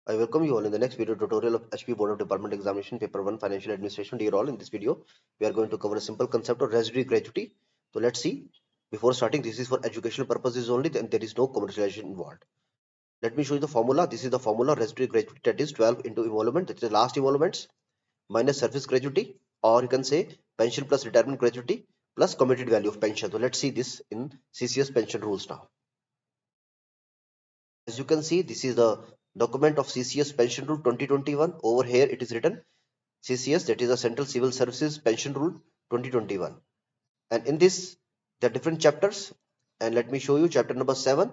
I welcome you all in the next video tutorial of HP Board of Department Examination Paper 1 Financial Administration. Dear all, in this video we are going to cover a simple concept of residuary gratuity. So let's see. Before starting, this is for educational purposes only, and there is no commercialization involved. Let me show you the formula. This is the formula residuary gratuity, that is 12 into emolument, that is the last emoluments, minus service gratuity, or you can say pension plus retirement gratuity plus committed value of pension. So let's see this in CCS pension rules now. As you can see, this is the document of CCS pension rule 2021. Over here it is written CCS, that is the Central Civil Services Pension Rule 2021. And in this there are different chapters, and let me show you chapter number 7,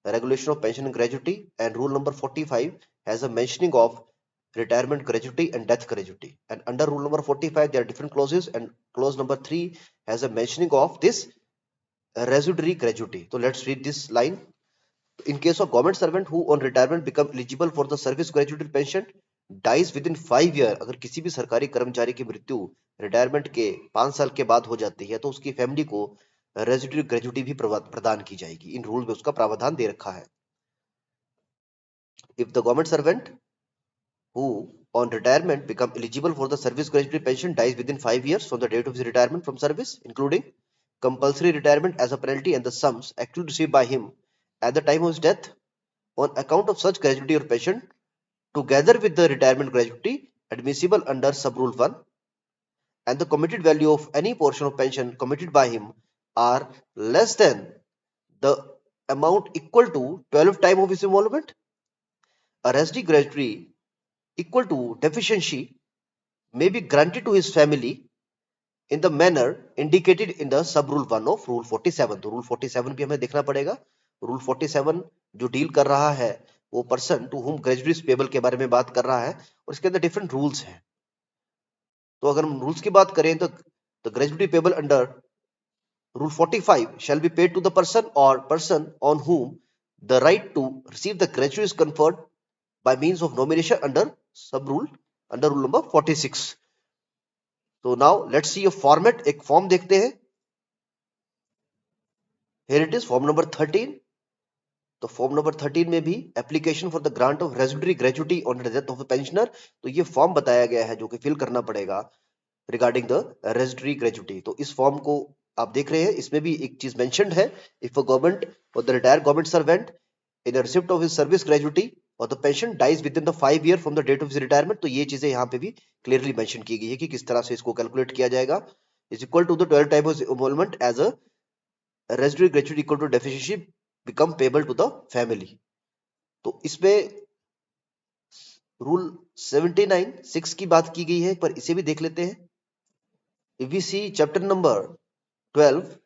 regulation of pension and gratuity, and rule number 45 has a mentioning of retirement gratuity and death gratuity. And under rule number 45 there are different clauses, and clause number 3 has a mentioning of this residuary gratuity. So let's read this line. In case of government servant who on retirement become eligible for the service gratuity pension dies within 5 year, अगर किसी भी सरकारी कर्मचारी की मृत्यु retirement के 5 साल के बाद हो जाती है तो उसकी फैमिली को रेजिडुअरी ग्रेजुटी भी प्रदान की जाएगी. इन रूल में उसका प्रावधान दे रखा है. If the government servant who on retirement become eligible for the service gratuity pension dies within 5 years from the date of his retirement from service, including compulsory retirement as a penalty and the sums actually received by him at the time of his death on account of such gratuity or pension, together with the retirement gratuity admissible under sub rule 1 and the committed value of any portion of pension committed by him are less than the amount equal to 12 time of his emolument, a residuary gratuity equal to deficiency may be granted to his family in the manner indicated in the sub rule 1 of rule 47. तो rule 47 भी हमें देखना पड़ेगा. rule 47 जो deal कर रहा है वो person to whom gratuity payable के बारे में बात कर रहा है, और इसके अंदर डिफरेंट रूल्स हैं. तो अगर हम रूल्स की बात करें तो the gradually payable under rule 45 shall be paid to the person or person on whom the right to receive the gratuity is conferred by means of nomination under sub rule under rule number 46. So now let's see a format. एक form देखते हैं. Here it is, form number 13. तो form number 13 में भी application for the grant of residuary gratuity on the death of the pensioner, तो ये form बताया गया है जो कि फिल करना पड़ेगा रिगार्डिंग द रेजिडुअरी ग्रेजुटी. तो इस फॉर्म को आप देख रहे हैं, इसमें भी एक चीज मेंशन्ड है. इफ अ गवर्नमेंट और the retired government servant in receipt of his service gratuity और the pension dies within the 5 year from the date of his retirement, तो ये चीजें यहाँ पे भी क्लियरली मेंशन की गई है कि किस तरह से इसको कैलकुलेट किया जाएगा. Is equal to the 12 time of enrolment as a residuary gratuity equal to deficiency become payable to the family. तो इसमें रूल 79(6) की बात की गई है, पर इसे भी देख लेते हैं. If we see chapter number 12,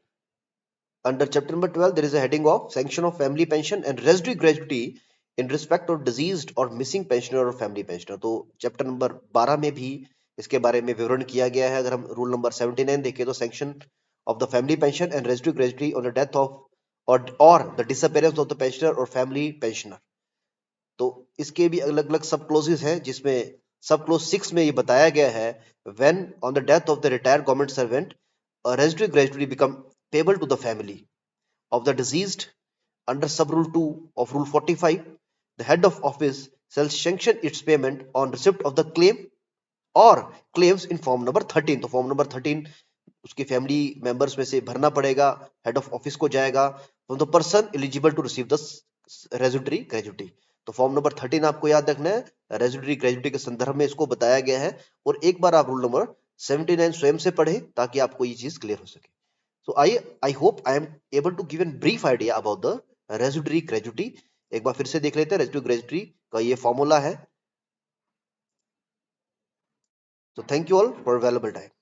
under chapter number 12 there is a heading of sanction of family pension and residuary gratuity in respect of deceased or missing pensioner or family pensioner. तो चैप्टर नंबर 12 में भी इसके बारे में विवरण किया गया है. अगर हम रूल नंबर 79 देखें तो sanction of the family pension and residuary gratuity on the death of और the disappearance of the pensioner और फैमिली पेंशनर. तो इसके भी अलग अलग सब क्लोजेस हैं, जिसमें सब क्लोज 6 में ये बताया गया है when on the death of the retired government servant a residuary gratuity become payable to the family of the deceased under sub rule 2 of rule 45, the head of office shall sanction its payment on receipt of the claim or claims in form number 13. तो form number 13 उसकी family members में से भरना पड़ेगा, head of office को जाएगा, from the person eligible to receive the residuary gratuity. तो form number 13 आपको याद रखना है, रेजिडुअरी ग्रेजुटी के संदर्भ में इसको बताया गया है. और एक बार आप रूल नंबर 79 स्वयं से पढ़ें ताकि आपको ये चीज क्लियर हो सके. So I hope I am able to give a brief idea about the residuary gratuity. एक बार फिर से देख लेते हैं. रेजिडुअरी ग्रेजुटी का ये फॉर्मूला है. So thank you all for valuable time.